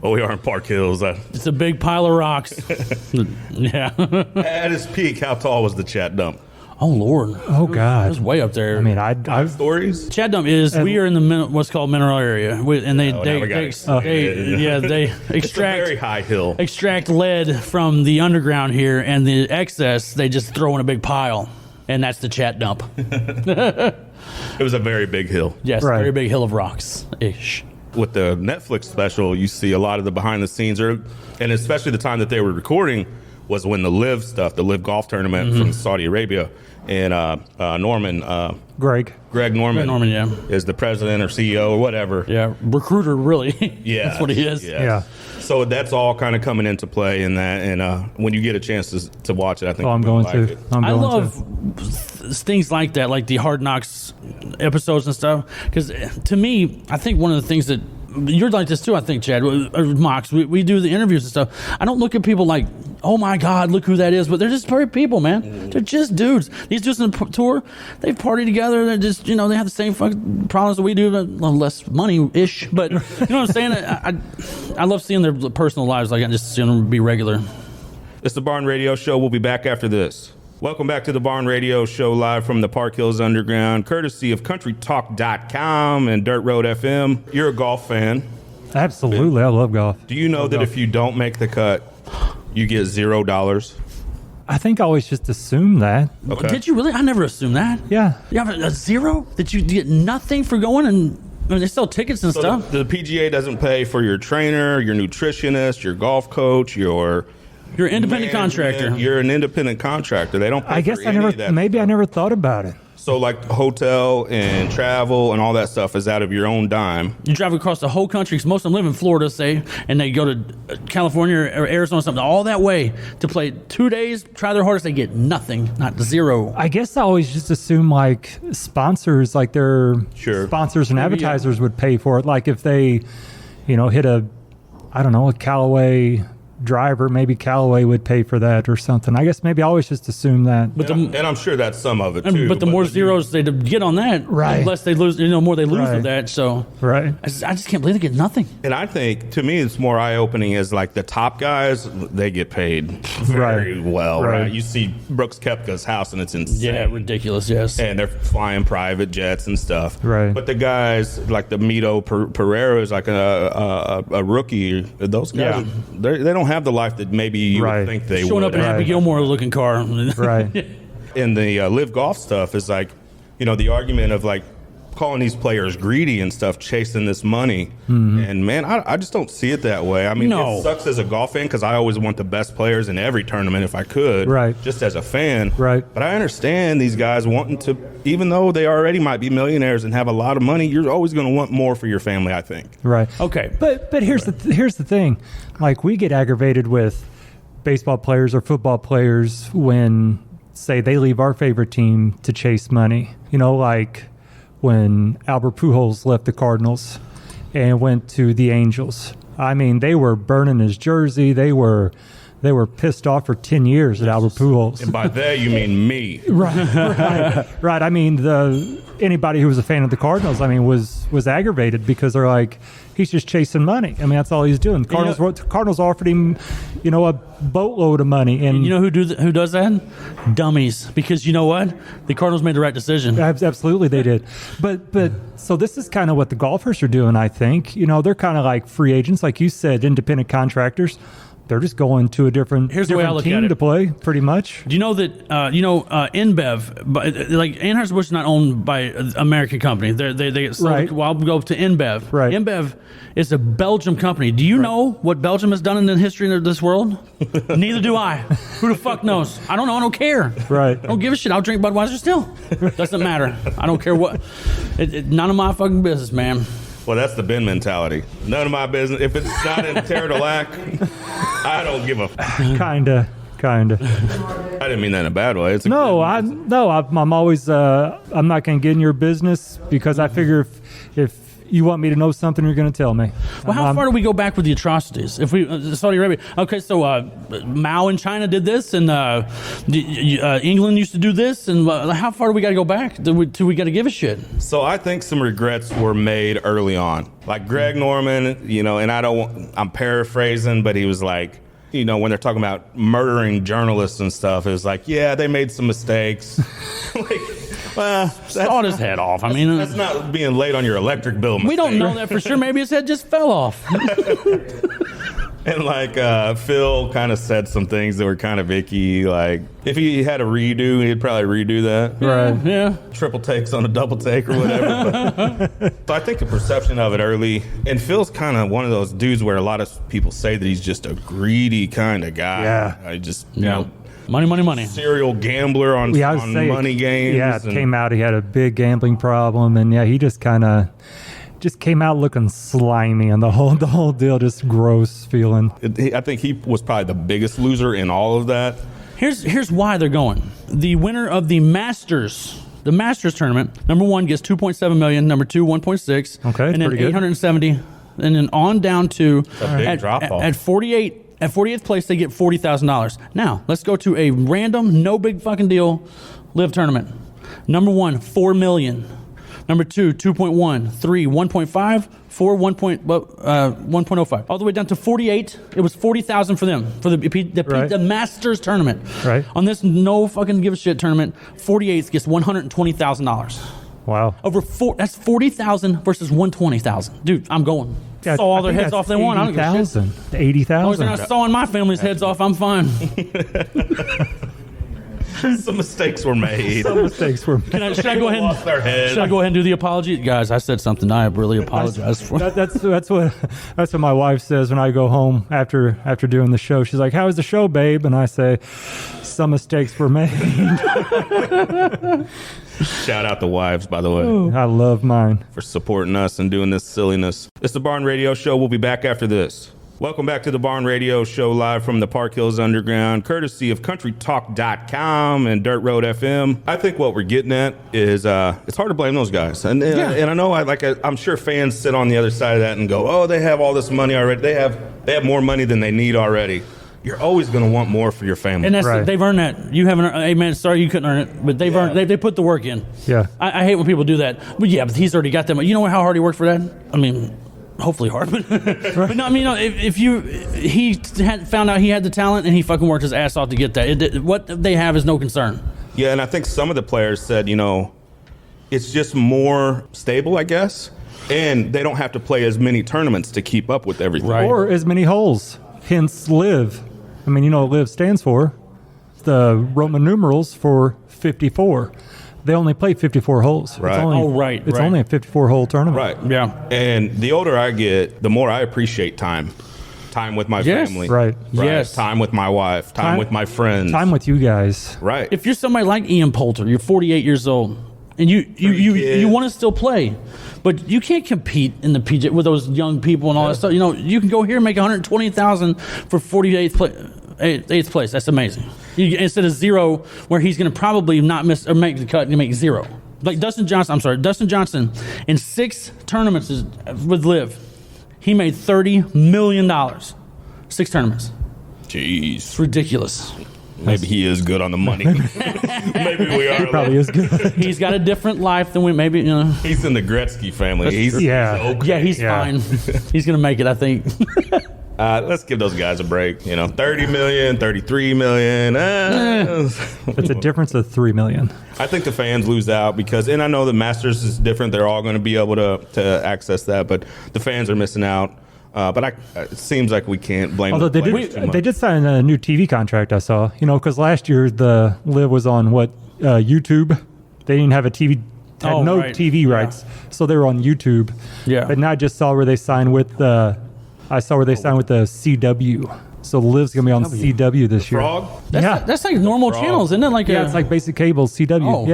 Oh, we are in Park Hills. It's a big pile of rocks. Yeah. At its peak, how tall was the chat dump? Oh, Lord. Oh, God. It was way up there. I mean, I've Stories? Chat dump is, we are in the what's called mineral area. And they extract It's a very high hill. Extract lead from the underground here, and the excess they just throw in a big pile. And that's the chat dump. It was a very big hill. Yes, Right. very big hill of rocks-ish. With the Netflix special, you see a lot of the behind the scenes, and especially the time that they were recording was when the LIV golf tournament from Saudi Arabia, and Greg Norman is the president or CEO or whatever. Yeah, recruiter, really. Yeah, that's what he is. Yeah. So that's all kind of coming into play in that, and when you get a chance to watch it, I think I'm you'll going like to. it. I love things like that, like the Hard Knocks episodes and stuff. Because to me, I think one of the things that you're like this too, I think, Chad, Mox, we do the interviews and stuff. I don't look at people like, oh my God, look who that is. But they're just people, man. They're just dudes. These dudes on the tour, they've partied together. They're just, they have the same fucking problems that we do, less money-ish. But you know what I'm saying? I love seeing their personal lives. Like, I just seeing them be regular. It's the Barn Radio Show. We'll be back after this. Welcome back to the Barn Radio Show, live from the Park Hills Underground, courtesy of CountryTalk.com and Dirt Road FM. You're a golf fan. Absolutely. I love golf. Do you know that if you don't make the cut, you get $0? I think I always just assumed that. Okay. Did you really? I never assumed that. Yeah. You have a zero? That you get nothing for going? And I mean, they sell tickets and stuff. The PGA doesn't pay for your trainer, your nutritionist, your golf coach, your... You're an independent contractor. You're an independent contractor. They don't pay I guess for any of that. I never thought about it. So like hotel and travel and all that stuff is out of your own dime. You drive across the whole country, because most of them live in Florida, say, and they go to California or Arizona or something, all that way to play 2 days, try their hardest, they get nothing, not zero. I guess I always just assume like sponsors, like their sponsors and advertisers would pay for it. Like if they, hit a Callaway driver, maybe Callaway would pay for that or something. I guess maybe I always just assume that. And I'm sure that's some of it too. But the more zeros they get on that, right, the less they lose, more they lose with that. So right, I just can't believe they get nothing. And I think, to me, it's more eye-opening as like the top guys, they get paid very well, right? You see Brooks Koepka's house and it's insane. Yeah, ridiculous, yes. And they're flying private jets and stuff. Right. But the guys like the Mito Pereira is like a rookie. Those guys, they don't have the life that maybe you would think they would. Showing up in a Happy Gilmore looking car. Right. And the live golf stuff is like, the argument of like calling these players greedy and stuff, chasing this money. Mm-hmm. And man, I just don't see it that way. I mean, it sucks as a golf fan because I always want the best players in every tournament if I could. Right. Just as a fan. Right. But I understand these guys wanting to, even though they already might be millionaires and have a lot of money, you're always going to want more for your family, I think. Right. Okay. But here's the thing. Like, we get aggravated with baseball players or football players when, say, they leave our favorite team to chase money. Like when Albert Pujols left the Cardinals and went to the Angels. I mean, they were burning his jersey. They were they were pissed off for 10 years at Albert Pujols. And by that, you mean me. Right. I mean, anybody who was a fan of the Cardinals, I mean, was aggravated because they're like, he's just chasing money. I mean, that's all he's doing. Cardinals offered him, a boatload of money. And you know who does that? Dummies. Because you know what? The Cardinals made the right decision. Absolutely, they did. But so this is kind of what the golfers are doing, I think. They're kind of like free agents, like you said, independent contractors. They're just going to a different team to play, pretty much. Do you know that, InBev, like Anheuser-Busch is not owned by an American company. They sold, right. Well, I'll go to InBev. Right. InBev is a Belgium company. Do you know what Belgium has done in the history of this world? Neither do I. Who the fuck knows? I don't know. I don't care. Right. I don't give a shit. I'll drink Budweiser still. Doesn't matter. I don't care what. None of my fucking business, man. Well, that's the Ben mentality. None of my business. If it's not in Terra-Lac, I don't give a. Kinda. I didn't mean that in a bad way. I'm always. I'm not going to get in your business because I figure if you want me to know something, you're going to tell me. Well, how far do we go back with the atrocities? If we Saudi Arabia, okay, so Mao in China did this, and England used to do this, and how far do we got to go back? Do we got to give a shit? So I think some regrets were made early on, like Greg Norman, and I'm paraphrasing, but he was like, when they're talking about murdering journalists and stuff, it was like, yeah, they made some mistakes. Sawed his head off. I mean, that's not being late on your electric bill. We don't know that for sure. Maybe his head just fell off. And Phil kind of said some things that were kind of icky. Like if he had a redo, he'd probably redo that. Right. Yeah. Triple takes on a double take or whatever. So I think the perception of it early, and Phil's kind of one of those dudes where a lot of people say that he's just a greedy kind of guy. Yeah. Money. Serial gambler on money games. Yeah, it came out he had a big gambling problem, and he just kind of came out looking slimy, and the whole deal just gross feeling. I think he was probably the biggest loser in all of that. Here's why they're going. The winner of the Masters tournament, number 1 gets $2.7 million, number 2 $1.6, okay, and then pretty good. $870, and then on down to a big drop off. At 48th place, they get $40,000. Now, let's go to a random, no big fucking deal live tournament. Number 1, $4 million. Number 2, 2.1. 3, 1.5. 4, 1.05. All the way down to 48. It was $40,000 for them for the Masters tournament. Right. On this no fucking give a shit tournament, 48th gets $120,000. Wow. That's $40,000 versus $120,000. Dude, I'm going. Yeah, saw all their heads off they want. I don't give a shit. $80,000. As long as they're not sawing my family's heads off, I'm fine. Some mistakes were made. Should I go ahead Lost their head. Should I go ahead and do the apology? Guys, I said something I really apologize for. That's what my wife says when I go home after doing the show. She's like, "How was the show, babe?" And I say, "Some mistakes were made." Shout out the wives, by the way. I love mine. For supporting us and doing this silliness. It's the Barn Radio Show. We'll be back after this. Welcome back to the Barn Radio Show, live from the Park Hills Underground, courtesy of CountryTalk.com and Dirt Road FM. I think what we're getting at is it's hard to blame those guys. And I know I'm sure fans sit on the other side of that and go, oh, they have all this money already. They have more money than they need already. You're always going to want more for your family. And that's they've earned that. You haven't earned, hey man, sorry you couldn't earn it, but they've earned they put the work in. Yeah. I hate when people do that. But yeah, but he's already got them. You know how hard he worked for that? I mean, hopefully hard, but no, I mean, he had found out he had the talent and he fucking worked his ass off to get that. What they have is no concern. Yeah, and I think some of the players said, it's just more stable, I guess, and they don't have to play as many tournaments to keep up with everything. Right. Or as many holes, hence LIV. I mean, what LIV stands for? The Roman numerals for 54. They only play 54 holes. Right. It's only a 54-hole tournament. Right. Yeah. And the older I get, the more I appreciate time. Time with my family. Right. Yes. Time with my wife. Time with my friends. Time with you guys. Right. If you're somebody like Ian Poulter, you're 48 years old, and you want to still play, but you can't compete in the PJ with those young people and all that stuff. You can go here and make $120,000 for 8th place. That's amazing. Instead of 0, where he's going to probably not miss or make the cut and make 0. Like Dustin Johnson in 6 tournaments with LIV, he made $30 million. 6 tournaments. Jeez. It's ridiculous. Maybe he is good on the money. Maybe we are. Probably is good. He's got a different life than we maybe, you know. He's in the Gretzky family. He's okay. Yeah, he's fine. He's going to make it, I think. Let's give those guys a break. 30 million, 33 million. It's a difference of $3 million. I think the fans lose out because, and I know the Masters is different. They're all going to be able to access that, but the fans are missing out. But it seems like we can't blame. Although the players too much. they did sign a new TV contract, I saw. Because last year the Live was on YouTube. They didn't have a TV, had TV rights, so they were on YouTube. Yeah. But now I just saw where they signed with the CW. So Live's gonna be on CW this year. Frog? That's like normal channels, isn't it? Like it's like basic cable CW. Oh,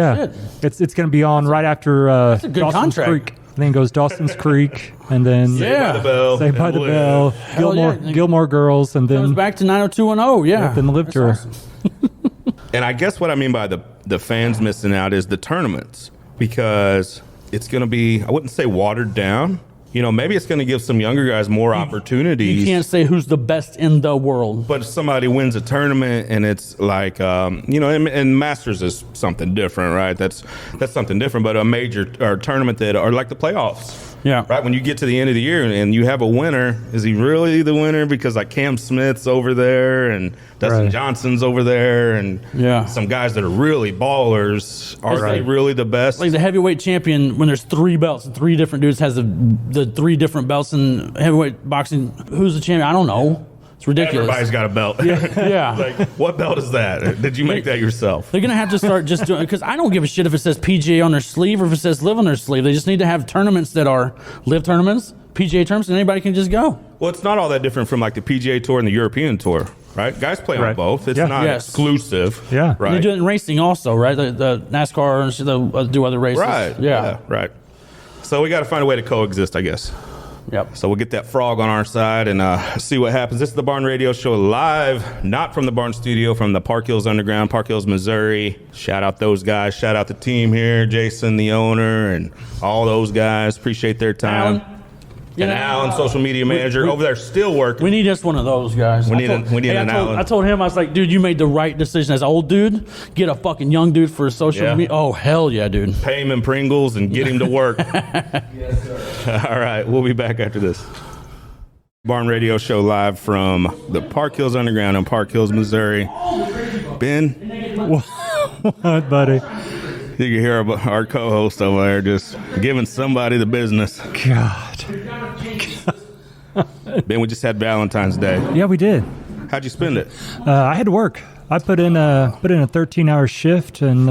shit. It's gonna be on right after a good Dawson's contract. Creek. Then goes Dawson's Creek, and then Saved by the Bell. Saved by the and Bell, Live. Gilmore Girls, and Goes then back to 90210. Yeah. then the Live Tour. Awesome. And I guess what I mean by the fans missing out is the tournaments, because it's going to be, I wouldn't say watered down. Maybe it's going to give some younger guys more opportunities. You can't say who's the best in the world. But if somebody wins a tournament and it's like, and Masters is something different, right? That's something different. But a major or tournament that are like the playoffs. Yeah. Right. When you get to the end of the year and you have a winner, is he really the winner? Because like Cam Smith's over there and Dustin Johnson's over there and some guys that are really ballers. Are they really the best? Like the heavyweight champion, when there's 3 belts and 3 different dudes has the 3 different belts in heavyweight boxing. Who's the champion? I don't know. It's ridiculous. Everybody's got a belt. Yeah. Like, what belt is that? Did you make that yourself? They're going to have to start just doing, because I don't give a shit if it says PGA on their sleeve or if it says Live on their sleeve. They just need to have tournaments that are Live tournaments, PGA tournaments, and anybody can just go. Well, it's not all that different from like the PGA Tour and the European Tour, right? Guys play on both. It's not exclusive. Yeah. Right. They do it in racing also, right? The NASCAR and shit, they'll do other races. Right. Yeah. Right. So we got to find a way to coexist, I guess. Yep. So we'll get that frog on our side and see what happens. This is the Barn Radio Show live, not from the Barn Studio, from the Park Hills Underground, Park Hills, Missouri. Shout out those guys. Shout out the team here, Jason, the owner, and all those guys. Appreciate their time. Alan, social media manager, over there still working. We need just one of those guys. We need an Alan. I told him, I was like, dude, you made the right decision as an old dude. Get a fucking young dude for social media. Oh, hell yeah, dude. Pay him in Pringles and get him to work. Yes, sir. All right, we'll be back after this. Barn Radio Show live from the Park Hills Underground in Park Hills, Missouri. Ben? What, buddy? You can hear our co-host over there just giving somebody the business. God. Ben, we just had Valentine's Day. Yeah, we did. How'd you spend it? I had to work. I put in a 13-hour shift, and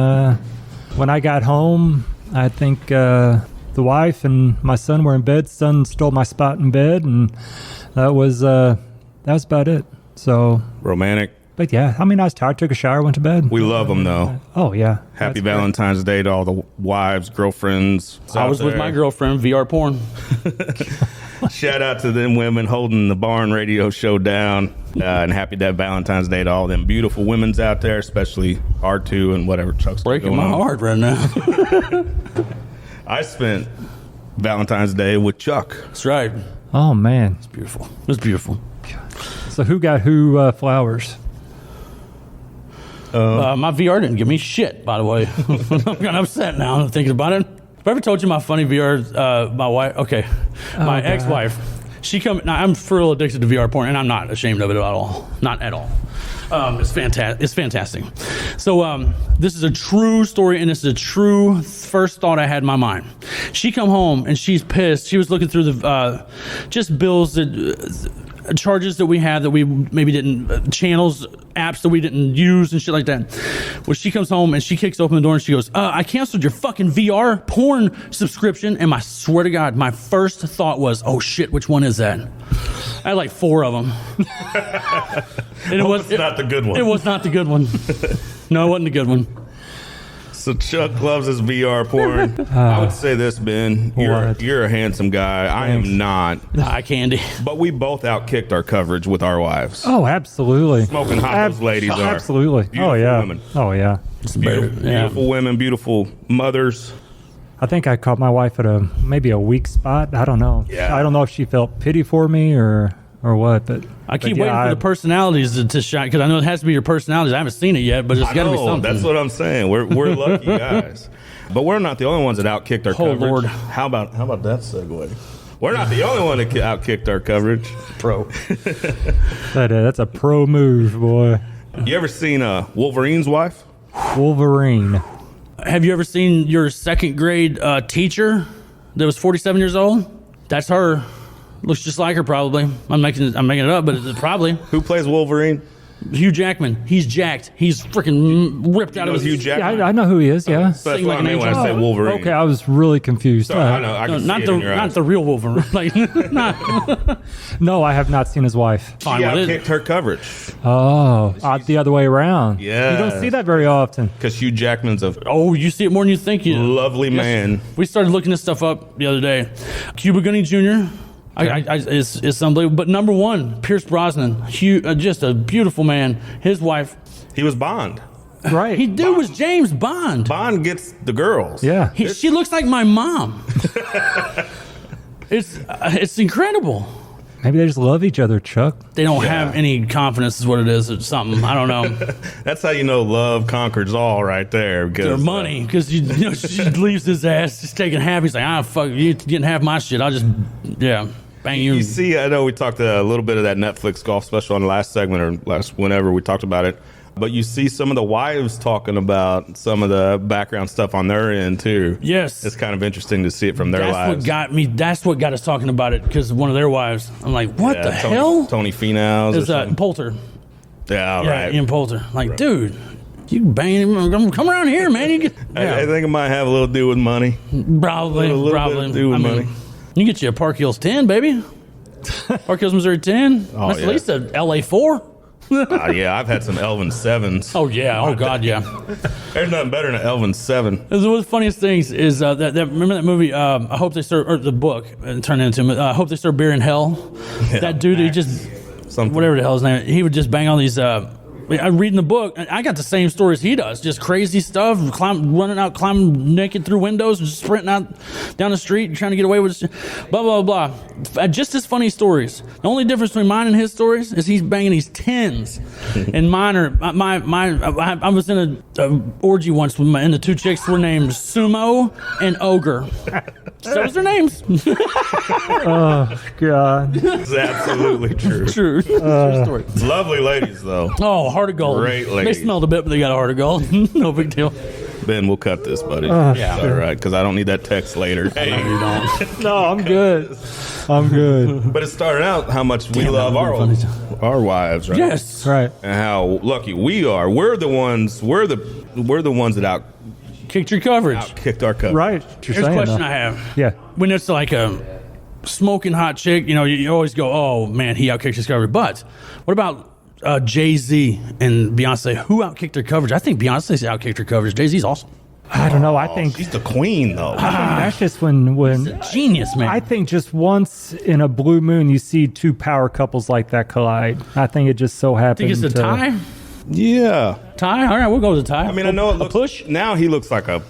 when I got home, I think the wife and my son were in bed. Son stole my spot in bed, and that was about it. So romantic. But yeah, I mean, I was tired. Took a shower, went to bed. We love them though. Oh yeah. Happy Valentine's Day to all the wives, girlfriends. I was with my girlfriend, VR porn. Shout out to them women holding the Barn Radio Show down, and happy Valentine's Day to all them beautiful women's out there, especially R2 and whatever Chuck's breaking my heart right now. I spent Valentine's Day with Chuck. That's right. Oh man, it's beautiful. It was beautiful. So who got who flowers? My VR didn't give me shit, by the way. I'm kind of upset now I'm thinking about it. Have I ever told you my funny VR, my wife? Okay. My ex-wife. Now, I'm for real addicted to VR porn, and I'm not ashamed of it at all. Not at all. It's fantastic. It's fantastic. So this is a true story, and this is a true first thought I had in my mind. She come home, and she's pissed. She was looking through the just bills that... charges that we had that we maybe didn't, channels, apps that we didn't use and shit like that. Well, she comes home and she kicks open the door and she goes, I canceled your fucking VR porn subscription. And I swear to God, my first thought was, oh shit, which one is that? I had like 4 of them. And it was not the good one. It was not the good one. No, it wasn't the good one. So Chuck loves his VR porn. I would say this, Ben. You're a handsome guy. I am not. Eye candy. But we both outkicked our coverage with our wives. Oh, absolutely. Smoking hot those ladies are. Absolutely. Beautiful women. Oh, yeah. Beautiful women, beautiful mothers. I think I caught my wife at maybe a weak spot. I don't know. Yeah. I don't know if she felt pity for me or or what. But I keep but yeah, waiting for the personalities to shine because I know it has to be your personalities. I haven't seen it yet, but it's got to be something. That's what I'm saying. We're lucky guys, but we're not the only ones that outkicked our coverage. Lord. How about that segue? We're not the only one that outkicked our coverage. Pro. that's a pro move, boy. You ever seen Wolverine's wife? Wolverine. Have you ever seen your second grade teacher that was 47 years old? That's her. Looks just like her, probably. I'm making it up, but it's probably Who plays Wolverine? Hugh Jackman. He's jacked. He's freaking ripped out of his. Hugh Yeah, Jackman. I know who he is. Yeah. That's what I mean when I say Wolverine. Okay, I was really confused. Sorry, I know. I can not see it in your not eyes. the real Wolverine. Like, not No, I have not seen his wife. She fine with it. outkicked her coverage Oh, the other way around. Yeah. You don't see that very often. because Hugh Jackman's a Oh, you see it more than you think. You lovely man. We started looking this stuff up the other day. Cuba Gooding Jr. It's unbelievable. But number one, Pierce Brosnan, just a beautiful man. His wife, He was Bond. Right. was James Bond. Bond gets the girls. Yeah. She looks like my mom. It's incredible. Maybe they just love each other, Chuck. They don't have any confidence, is what it is. It's something. I don't know. That's how you know love conquers all right there. Because, Their money, because she leaves his ass. She's taking half. He's like, fuck, you getting half my shit. I'll just, bang you. You see, I know we talked a little bit of that Netflix golf special on the last segment or whenever we talked about it. But you see some of the wives talking about some of the background stuff on their end too. Yes. It's kind of interesting to see it from their That's lives. what got me. That's what got us talking about it because one of their wives. I'm like, what the hell? Tony Finau's. Is Poulter? Yeah, right. Ian Poulter. Like, dude, you bang him. Come around here, man. You get, I think it might have a little to do with money. probably. a little bit to do with money. You get you a Park Hills 10, baby. Park Hills, Missouri 10. Oh, That's yeah. at least a LA 4. Yeah, I've had some Elvin 7s. Oh yeah. Oh God, yeah. There's nothing better than an Elvin 7. One of the funniest things is that remember that movie? I hope they serve or the book turned into. I hope they serve beer in hell. Yeah, That dude, he just Something. whatever the hell his name. He would just bang on these. I'm reading the book. I got the same stories he does. Just crazy stuff. Climbing naked through windows, and sprinting out down the street, trying to get away with blah blah blah. Just as funny stories. The only difference between mine and his stories is he's banging these 10s, and mine are I was in a orgy once with and the two chicks were named Sumo and Ogre. So was their names. God. It's absolutely true. True. True story. Lovely ladies, though. Oh, heart of gold. Great They ladies. smelled a bit, but they got a heart of gold. No big deal. Ben, we'll cut this, buddy. Yeah. All right, because I don't need that text later. Hey. No, I'm good. I'm good. But it started out how much we Damn, love that would've been our wives, right? Yes. Right. And how lucky we are. We're the ones that Kicked your coverage. outkicked our cup. Right. What you're Here's a saying, question though. I have. Yeah. When it's like a smoking hot chick, you always go, oh, man, he outkicked his coverage. But what about Jay-Z and Beyonce? Who outkicked their coverage? I think Beyonce's outkicked her coverage. Jay-Z's awesome. I don't know. I think She's the queen, though. that's just when Genius, man. I think just once in a blue moon you see two power couples like that collide. I think it just so happened. think it's a tie? Yeah. Tie? All right, we'll go with the tie. I mean, I know it a looks. push. Now he looks like a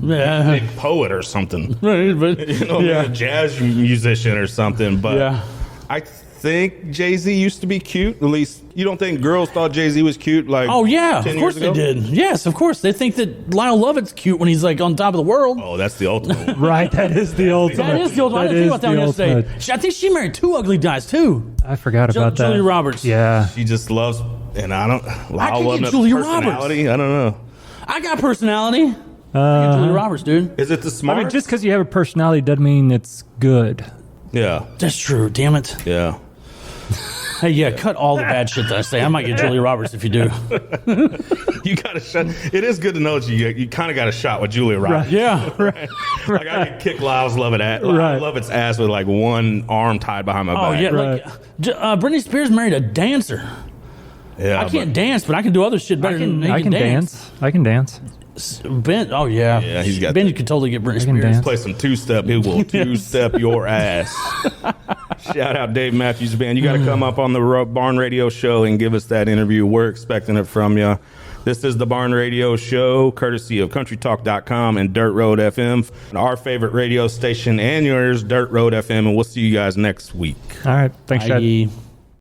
Yeah. big poet or something. Right, but, A jazz musician or something. But Yeah. I think Jay-Z used to be cute. At least you don't think girls thought Jay-Z was cute? Like, Oh, yeah. 10 Of course years they ago? did. Yes, of course. They think that Lionel Lovett's cute when he's like on top of the world. Oh, that's the ultimate one. Right, that is the ultimate. That is the ultimate. I didn't think about that one yesterday. I think she married two ugly guys, too. I forgot about that. Julia Roberts. Yeah. She just loves, and I don't. Lyle get Lovett's Julia personality. I don't know. I got personality. I get Julia Roberts, dude. Is it the I smart? mean, just because you have a personality doesn't mean it's good. Yeah, That's true. Damn it. yeah. Hey, yeah, cut all the bad shit that I say. I might get Julia Roberts if you do. You got a shot. It is good to know that you kind of got a shot with Julia Roberts. Yeah. Right. Like I could kick Lyle's Lovett's Right. Lovett's ass with like one arm tied behind my Oh, back. yeah. Right. Like, Britney Spears married a dancer. Yeah, I can't dance, but I can do other shit better than he I can dance. I can dance. Ben, oh, yeah. Yeah, he's got Ben that. could totally get Britney can Spears. dance. play some two-step. He will two-step your ass. Shout out Dave Matthews Band. You got to come up on the Barn Radio show and give us that interview. We're expecting it from you. This is the Barn Radio Show, courtesy of CountryTalk.com and Dirt Road FM, our favorite radio station and yours, Dirt Road FM, and we'll see you guys next week. All right. Thanks, Chad. Bye.